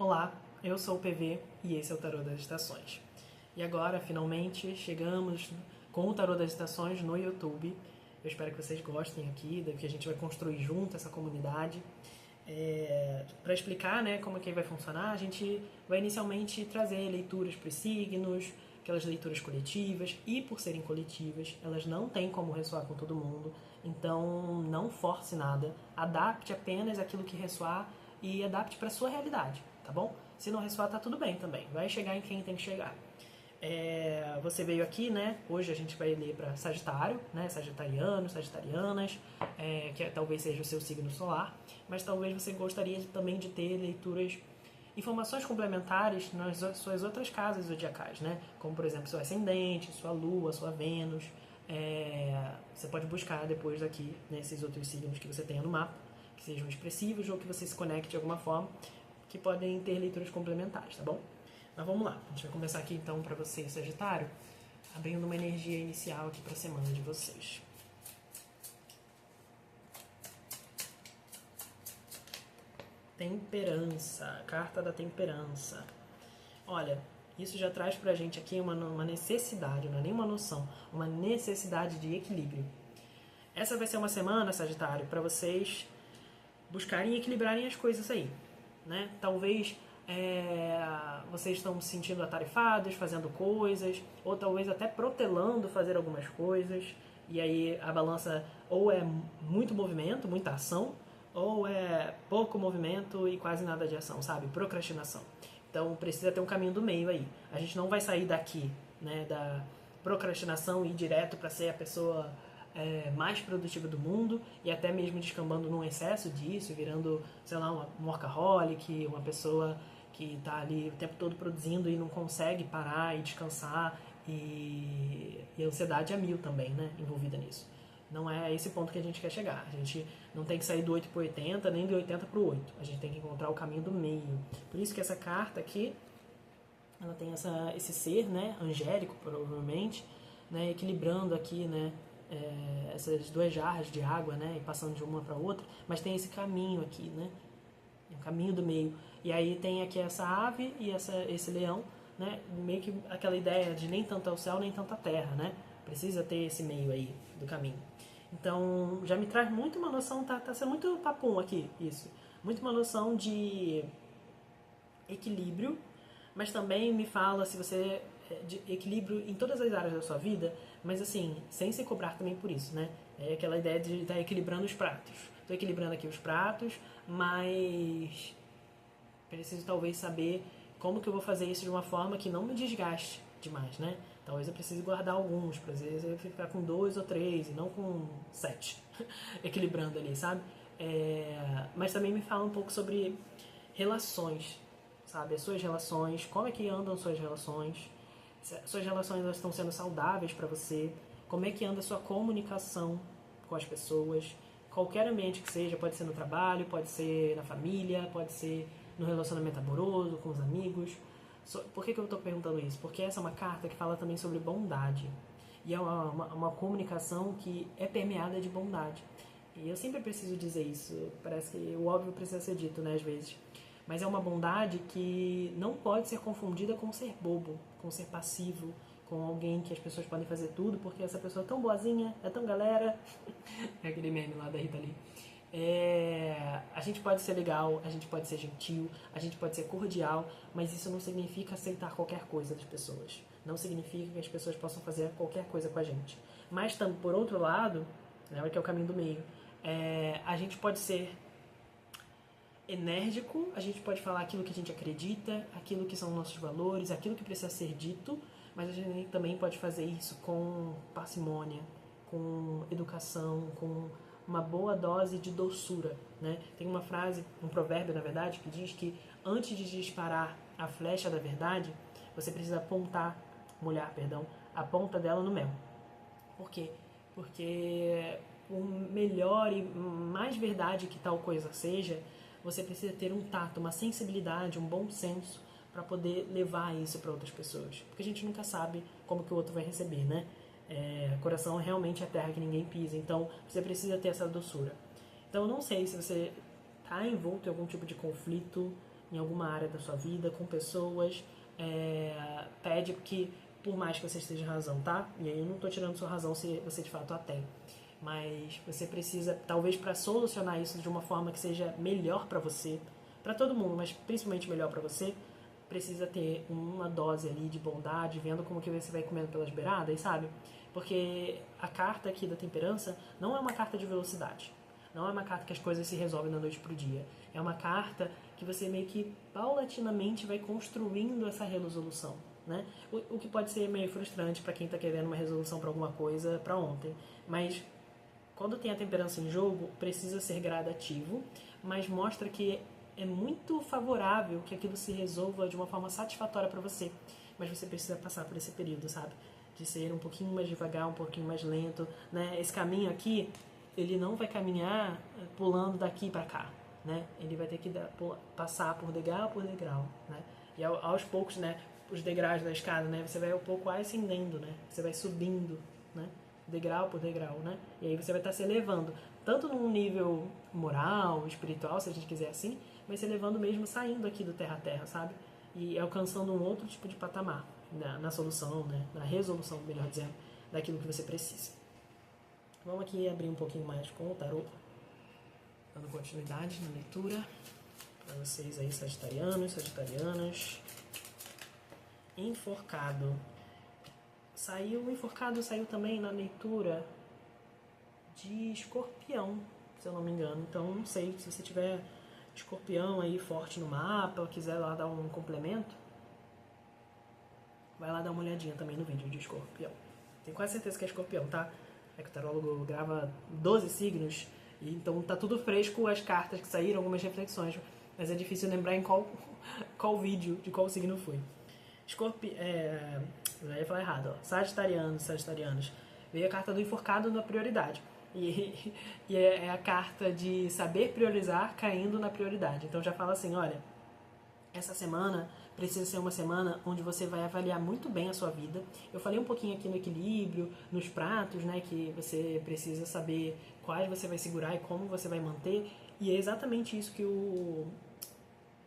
Olá, eu sou o PV e esse é o Tarô das Estações. E agora, finalmente, chegamos com o Tarô das Estações no YouTube. Eu espero que vocês gostem aqui, que a gente vai construir junto essa comunidade. Para explicar, né, como é que vai funcionar, a gente vai inicialmente trazer leituras para os signos, aquelas leituras coletivas, e por serem coletivas, elas não têm como ressoar com todo mundo, então não force nada, adapte apenas aquilo que ressoar e adapte para a sua realidade, tá bom? Se não ressoar, tá tudo bem também, vai chegar em quem tem que chegar. Você veio aqui, né? Hoje a gente vai ler para Sagitário, né? Sagitarianos, Sagitarianas, talvez seja o seu signo solar, mas talvez você gostaria também de ter leituras, informações complementares nas suas outras casas zodiacais, né? Como por exemplo seu ascendente, sua lua, sua Vênus. Você pode buscar depois aqui nesses outros signos que você tenha no mapa, que sejam expressivos ou que você se conecte de alguma forma, que podem ter leituras complementares, tá bom? Mas vamos lá, a gente vai começar aqui então para você, Sagitário, abrindo uma energia inicial aqui para a semana de vocês. Temperança, carta da temperança. Olha, isso já traz pra gente aqui uma necessidade, não é nem uma noção, uma necessidade de equilíbrio. Essa vai ser uma semana, Sagitário, para vocês buscarem e equilibrarem as coisas aí, né? Talvez vocês estão se sentindo atarefados, fazendo coisas, ou talvez até protelando fazer algumas coisas, e aí a balança ou é muito movimento, muita ação, ou é pouco movimento e quase nada de ação, sabe? Procrastinação. Então precisa ter um caminho do meio aí. A gente não vai sair daqui, né, da procrastinação e ir direto para ser a pessoa mais produtiva do mundo e até mesmo descambando num excesso disso, virando, sei lá, um workaholic, uma pessoa que está ali o tempo todo produzindo e não consegue parar e descansar, e a ansiedade é mil também, né, envolvida nisso. Não é esse ponto que a gente quer chegar. A gente não tem que sair do 8 para o 80, nem do 80 para o 8. A gente tem que encontrar o caminho do meio. Por isso que essa carta aqui, ela tem esse ser, né, angélico, provavelmente, né, equilibrando aqui, né, essas duas jarras de água, né, e passando de uma para outra, mas tem esse caminho aqui, né, o caminho do meio. E aí tem aqui essa ave e esse leão, né, meio que aquela ideia de nem tanto é o céu, nem tanto a terra, né, precisa ter esse meio aí do caminho. Então já me traz muito uma noção, tá sendo muito papum aqui isso, muito uma noção de equilíbrio, mas também me fala se você de equilíbrio em todas as áreas da sua vida, mas assim, sem se cobrar também por isso, né? É aquela ideia de estar equilibrando os pratos. Estou equilibrando aqui os pratos, mas preciso talvez saber como que eu vou fazer isso de uma forma que não me desgaste demais, né? Talvez eu precise guardar alguns, para às vezes eu ficar com 2 ou 3 e não com 7, equilibrando ali, sabe? Mas também me fala um pouco sobre relações, sabe? As suas relações, como é que andam suas relações, suas relações elas estão sendo saudáveis para você, como é que anda a sua comunicação com as pessoas, qualquer ambiente que seja, pode ser no trabalho, pode ser na família, pode ser no relacionamento amoroso, com os amigos. Por que eu estou perguntando isso? Porque essa é uma carta que fala também sobre bondade. E é uma comunicação que é permeada de bondade. E eu sempre preciso dizer isso. Parece que o óbvio precisa ser dito, né, às vezes. Mas é uma bondade que não pode ser confundida com ser bobo, com ser passivo, com alguém que as pessoas podem fazer tudo, porque essa pessoa é tão boazinha, é tão galera. É aquele meme lá da Rita Lee. A gente pode ser legal, a gente pode ser gentil, a gente pode ser cordial, mas isso não significa aceitar qualquer coisa das pessoas. Não significa que as pessoas possam fazer qualquer coisa com a gente. Mas, por outro lado, lembra que é o caminho do meio, a gente pode ser enérgico, a gente pode falar aquilo que a gente acredita, aquilo que são nossos valores, aquilo que precisa ser dito, mas a gente também pode fazer isso com parcimônia, com educação, com uma boa dose de doçura, né? Tem uma frase, um provérbio na verdade, que diz que antes de disparar a flecha da verdade, você precisa molhar a ponta dela no mel. Por quê? Porque o melhor e mais verdade que tal coisa seja, você precisa ter um tato, uma sensibilidade, um bom senso para poder levar isso para outras pessoas. Porque a gente nunca sabe como que o outro vai receber, né? Coração realmente é a terra que ninguém pisa, então você precisa ter essa doçura. Então eu não sei se você está envolto em algum tipo de conflito, em alguma área da sua vida, com pessoas, pede que, por mais que você esteja razão, tá? E aí eu não tô tirando sua razão se você de fato a tem. Mas você precisa, talvez para solucionar isso de uma forma que seja melhor para você, para todo mundo, mas principalmente melhor para você, precisa ter uma dose ali de bondade, vendo como que você vai comendo pelas beiradas, sabe? Porque a carta aqui da temperança não é uma carta de velocidade. Não é uma carta que as coisas se resolvem da noite pro dia. É uma carta que você meio que paulatinamente vai construindo essa resolução, né? O que pode ser meio frustrante para quem está querendo uma resolução para alguma coisa para ontem. Mas quando tem a temperança em jogo, precisa ser gradativo, mas mostra que é muito favorável que aquilo se resolva de uma forma satisfatória para você. Mas você precisa passar por esse período, sabe? De ser um pouquinho mais devagar, um pouquinho mais lento, né? Esse caminho aqui, ele não vai caminhar pulando daqui para cá, né? Ele vai ter que passar por degrau, né? E aos poucos, né? Os degraus da escada, né? Você vai um pouco ascendendo, né? Você vai subindo, né? Degrau por degrau, né? E aí você vai estar se elevando, tanto num nível moral, espiritual, se a gente quiser assim, mas se elevando mesmo, saindo aqui do terra a terra, sabe? E alcançando um outro tipo de patamar na solução, né? Na resolução, melhor dizendo, daquilo que você precisa. Vamos aqui abrir um pouquinho mais com o tarô, dando continuidade na leitura para vocês aí, sagitarianos, sagitarianas. Enforcado. O enforcado saiu também na leitura de Escorpião, se eu não me engano. Então, não sei, se você tiver Escorpião aí forte no mapa, ou quiser lá dar um complemento, vai lá dar uma olhadinha também no vídeo de Escorpião. Tenho quase certeza que é Escorpião, tá? É que o tarólogo grava 12 signos, e então tá tudo fresco as cartas que saíram, algumas reflexões, mas é difícil lembrar em qual vídeo, de qual signo foi. Eu ia falar errado, ó. Sagitarianos. Veio a carta do enforcado na prioridade. E é a carta de saber priorizar caindo na prioridade. Então já fala assim, olha, essa semana precisa ser uma semana onde você vai avaliar muito bem a sua vida. Eu falei um pouquinho aqui no equilíbrio, nos pratos, né, que você precisa saber quais você vai segurar e como você vai manter. E é exatamente isso que o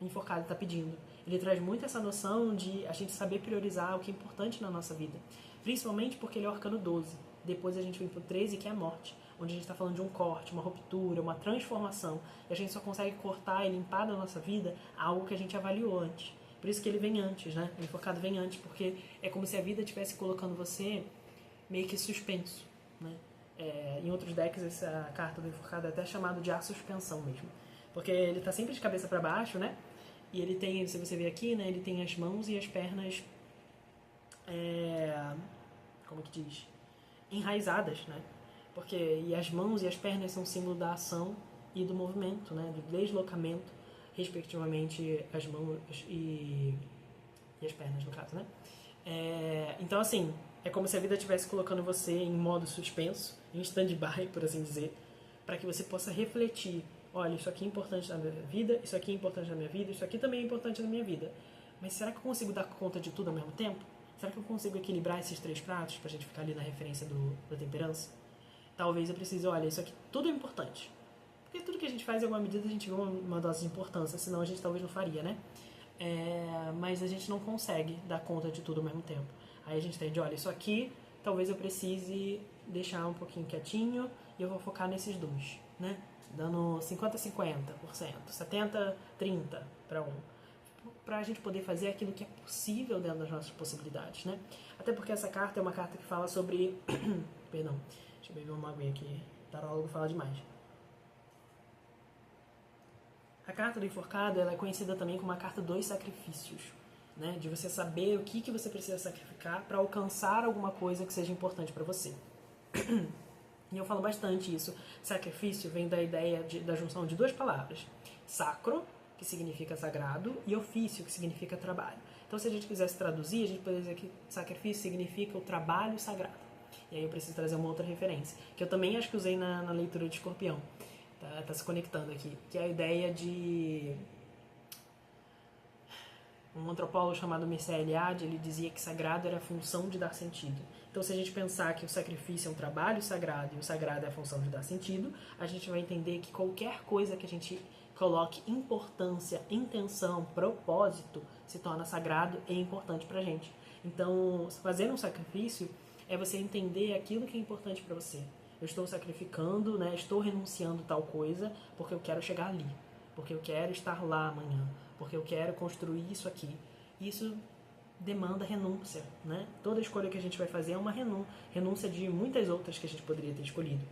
enforcado está pedindo. Ele traz muito essa noção de a gente saber priorizar o que é importante na nossa vida. Principalmente porque ele é o arcano 12. Depois a gente vem pro 13, que é a morte. Onde a gente está falando de um corte, uma ruptura, uma transformação. E a gente só consegue cortar e limpar da nossa vida algo que a gente avaliou antes. Por isso que ele vem antes, né? O enforcado vem antes, porque é como se a vida estivesse colocando você meio que suspenso, né? Em outros decks, essa carta do enforcado é até chamado de a suspensão mesmo. Porque ele está sempre de cabeça para baixo, né? E ele tem, se você ver aqui, né? Ele tem as mãos e as pernas, como que diz? Enraizadas, né? E as mãos e as pernas são símbolo da ação e do movimento, né? Do deslocamento, respectivamente, as mãos e as pernas, no caso, né? Então, assim, é como se a vida estivesse colocando você em modo suspenso, em stand-by, por assim dizer, para que você possa refletir. Olha, isso aqui é importante na minha vida, isso aqui é importante na minha vida, isso aqui também é importante na minha vida. Mas será que eu consigo dar conta de tudo ao mesmo tempo? Será que eu consigo equilibrar esses 3 pratos pra gente ficar ali na referência da temperança? Talvez eu precise, olha, isso aqui tudo é importante. Porque tudo que a gente faz, em alguma medida, a gente vê uma dose de importância, senão a gente talvez não faria, né? Mas a gente não consegue dar conta de tudo ao mesmo tempo. Aí a gente entende, olha, isso aqui talvez eu precise deixar um pouquinho quietinho e eu vou focar nesses dois, né? Dando 50-50%, 70-30 para um. Para a gente poder fazer aquilo que é possível dentro das nossas possibilidades, né? Até porque essa carta é uma carta que fala sobre... Perdão, deixa eu beber uma aguinha aqui. O tarólogo fala demais. A carta do enforcado ela é conhecida também como a carta dos sacrifícios, né? De você saber o que você precisa sacrificar para alcançar alguma coisa que seja importante para você. E eu falo bastante isso. Sacrifício vem da ideia da junção de 2 palavras. Sacro, que significa sagrado, e ofício, que significa trabalho. Então, se a gente quisesse traduzir, a gente poderia dizer que sacrifício significa o trabalho sagrado. E aí eu preciso trazer uma outra referência, que eu também acho que usei na leitura de Escorpião. Tá se conectando aqui. Que é a ideia de... Um antropólogo chamado Mircea Eliade, ele dizia que sagrado era a função de dar sentido. Então, se a gente pensar que o sacrifício é um trabalho sagrado e o sagrado é a função de dar sentido, a gente vai entender que qualquer coisa que a gente coloque importância, intenção, propósito, se torna sagrado e importante pra gente. Então, fazer um sacrifício é você entender aquilo que é importante para você. Eu estou sacrificando, né? Estou renunciando tal coisa porque eu quero chegar ali, porque eu quero estar lá amanhã, porque eu quero construir isso aqui. Isso demanda renúncia, né? Toda escolha que a gente vai fazer é uma renúncia de muitas outras que a gente poderia ter escolhido.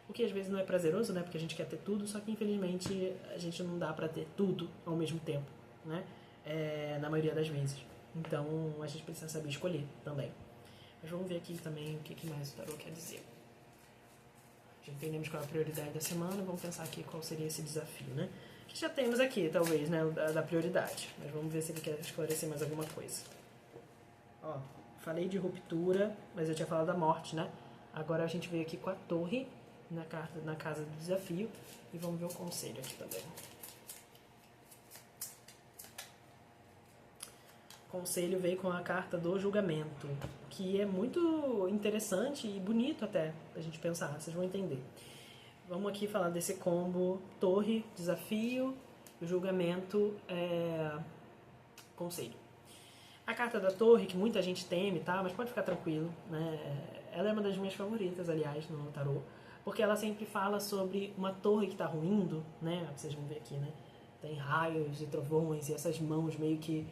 O que às vezes não é prazeroso, né? Porque a gente quer ter tudo, só que infelizmente a gente não dá para ter tudo ao mesmo tempo, né? Na maioria das vezes. Então a gente precisa saber escolher também. Mas vamos ver aqui também o que mais o tarot quer dizer. Já entendemos qual é a prioridade da semana, vamos pensar aqui qual seria esse desafio, né? Que já temos aqui, talvez, né? Da prioridade. Mas vamos ver se ele quer esclarecer mais alguma coisa. Ó, falei de ruptura, mas eu tinha falado da morte, né? Agora a gente veio aqui com a torre na casa do desafio e vamos ver o conselho aqui também. O conselho veio com a carta do julgamento, que é muito interessante e bonito até a gente pensar, vocês vão entender. Vamos aqui falar desse combo torre, desafio, julgamento, conselho. A carta da torre, que muita gente teme, tá? Mas pode ficar tranquilo, né? Ela é uma das minhas favoritas, aliás, no tarô, porque ela sempre fala sobre uma torre que está ruindo, né? Vocês vão ver aqui, né? Tem raios e trovões e essas mãos meio que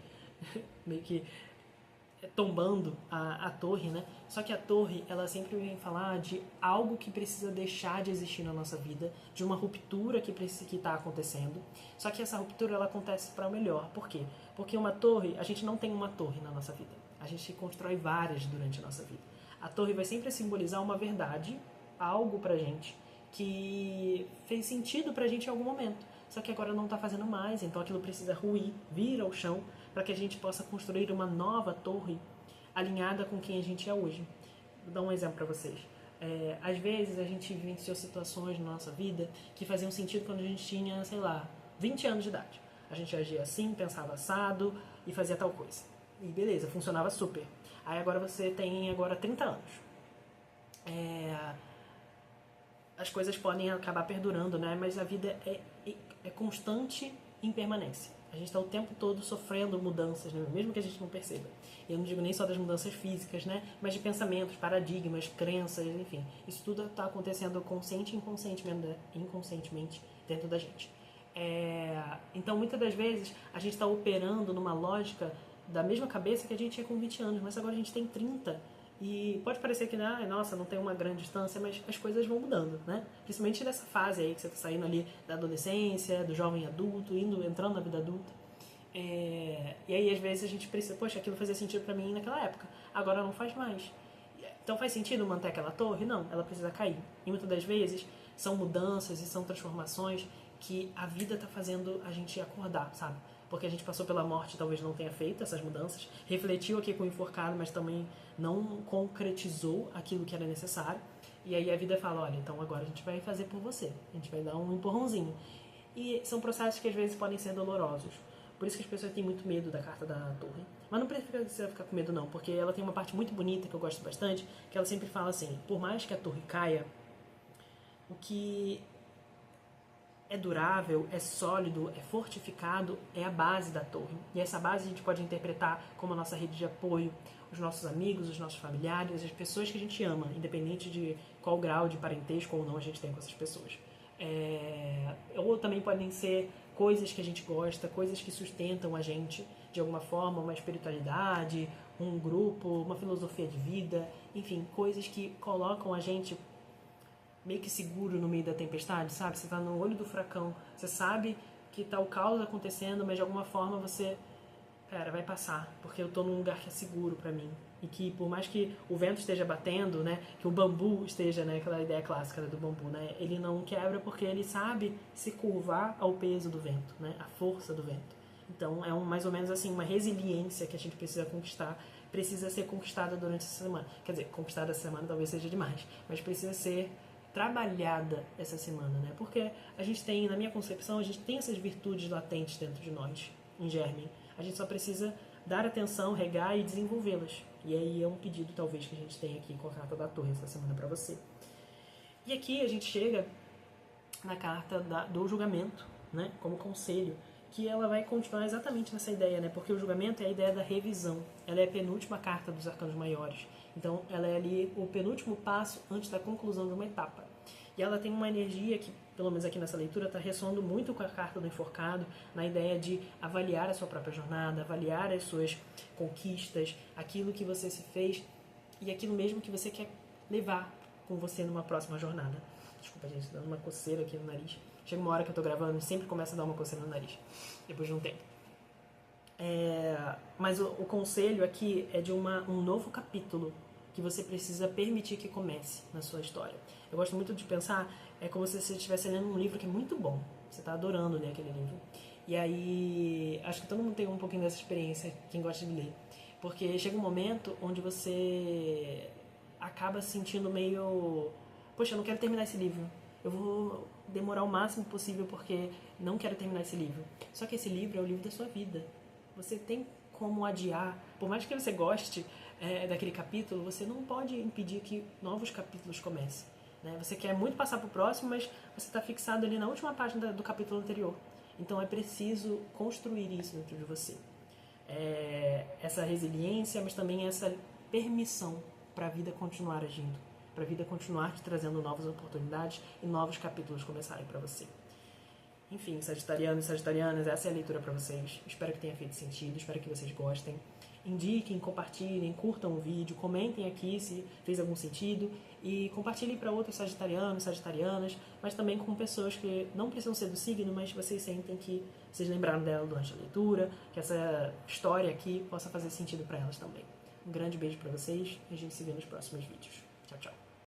tombando a torre, né? Só que a torre, ela sempre vem falar de algo que precisa deixar de existir na nossa vida, de uma ruptura que está acontecendo. Só que essa ruptura, ela acontece para o melhor. Por quê? Porque uma torre, a gente não tem uma torre na nossa vida. A gente constrói várias durante a nossa vida. A torre vai sempre simbolizar uma verdade, algo pra gente, que fez sentido pra gente em algum momento. Só que agora não está fazendo mais, então aquilo precisa ruir, vir ao chão, para que a gente possa construir uma nova torre alinhada com quem a gente é hoje. Vou dar um exemplo para vocês. Às vezes a gente vivenciou situações na nossa vida que faziam sentido quando a gente tinha, sei lá, 20 anos de idade. A gente agia assim, pensava assado e fazia tal coisa. E beleza, funcionava super. Aí agora você tem 30 anos. As coisas podem acabar perdurando, né? Mas a vida é constante em permanência. A gente está o tempo todo sofrendo mudanças, né? Mesmo que a gente não perceba. Eu não digo nem só das mudanças físicas, né? Mas de pensamentos, paradigmas, crenças, enfim. Isso tudo está acontecendo consciente e inconscientemente dentro da gente. Então, muitas das vezes, a gente está operando numa lógica da mesma cabeça que a gente tinha com 20 anos, mas agora a gente tem 30. E pode parecer que, nossa, não tem uma grande distância, mas as coisas vão mudando, né? Principalmente nessa fase aí que você está saindo ali da adolescência, do jovem adulto, entrando na vida adulta. E aí, às vezes, a gente precisa, poxa, aquilo fazia sentido para mim naquela época, agora não faz mais. Então, faz sentido manter aquela torre? Não, ela precisa cair. E muitas das vezes, são mudanças e são transformações que a vida está fazendo a gente acordar, sabe? Porque a gente passou pela morte, talvez não tenha feito essas mudanças, refletiu aqui com o enforcado, mas também não concretizou aquilo que era necessário. E aí a vida fala, olha, então agora a gente vai fazer por você, a gente vai dar um empurrãozinho. E são processos que às vezes podem ser dolorosos. Por isso que as pessoas têm muito medo da carta da torre. Mas não precisa ficar com medo não, porque ela tem uma parte muito bonita que eu gosto bastante, que ela sempre fala assim, por mais que a torre caia, o que é durável, é sólido, é fortificado, é a base da torre. E essa base a gente pode interpretar como a nossa rede de apoio, os nossos amigos, os nossos familiares, as pessoas que a gente ama, independente de qual grau de parentesco ou não a gente tem com essas pessoas. Ou também podem ser coisas que a gente gosta, coisas que sustentam a gente de alguma forma, uma espiritualidade, um grupo, uma filosofia de vida, enfim, coisas que colocam a gente meio que seguro no meio da tempestade, sabe? Você tá no olho do furacão, você sabe que tá o caos acontecendo, mas de alguma forma você, vai passar, porque eu tô num lugar que é seguro pra mim. E que por mais que o vento esteja batendo, né, que o bambu esteja, né, aquela ideia clássica do bambu, né, ele não quebra porque ele sabe se curvar ao peso do vento, né, a força do vento. Então é mais ou menos assim, uma resiliência que a gente precisa conquistar, precisa ser conquistada durante essa semana. Quer dizer, conquistada essa semana talvez seja demais, mas precisa ser trabalhada essa semana, né? Porque a gente tem, na minha concepção, a gente tem essas virtudes latentes dentro de nós, em germe. A gente só precisa dar atenção, regar e desenvolvê-las. E aí é um pedido, talvez, que a gente tem aqui com a carta da torre essa semana para você. E aqui a gente chega na carta do julgamento, né, como conselho, que ela vai continuar exatamente nessa ideia, né, porque o julgamento é a ideia da revisão. Ela é a penúltima carta dos arcanos maiores. Então, ela é ali o penúltimo passo antes da conclusão de uma etapa. E ela tem uma energia que, pelo menos aqui nessa leitura, está ressoando muito com a carta do enforcado, na ideia de avaliar a sua própria jornada, avaliar as suas conquistas, aquilo que você se fez e aquilo mesmo que você quer levar com você numa próxima jornada. Desculpa, gente, dando uma coceira aqui no nariz. Chega uma hora que eu tô gravando e sempre começa a dar uma coceira no nariz, depois de um tempo. Mas o conselho aqui é de um novo capítulo que você precisa permitir que comece na sua história. Eu gosto muito de pensar, é como se você estivesse lendo um livro que é muito bom. Você está adorando ler aquele livro. E aí, acho que todo mundo tem um pouquinho dessa experiência, quem gosta de ler. Porque chega um momento onde você acaba se sentindo meio... Poxa, eu não quero terminar esse livro. Eu vou demorar o máximo possível porque não quero terminar esse livro. Só que esse livro é o livro da sua vida. Você tem como adiar. Por mais que você goste daquele capítulo, você não pode impedir que novos capítulos comecem. Né? Você quer muito passar para o próximo, mas você está fixado ali na última página do capítulo anterior. Então é preciso construir isso dentro de você. Essa resiliência, mas também essa permissão para a vida continuar agindo, para a vida continuar te trazendo novas oportunidades e novos capítulos começarem para você. Enfim, sagitarianos e sagitarianas, essa é a leitura para vocês. Espero que tenha feito sentido, espero que vocês gostem. Indiquem, compartilhem, curtam o vídeo, comentem aqui se fez algum sentido e compartilhem para outros sagitarianos, sagitarianas, mas também com pessoas que não precisam ser do signo, mas vocês sentem que vocês lembraram dela durante a leitura, que essa história aqui possa fazer sentido para elas também. Um grande beijo para vocês e a gente se vê nos próximos vídeos. Tchau, tchau.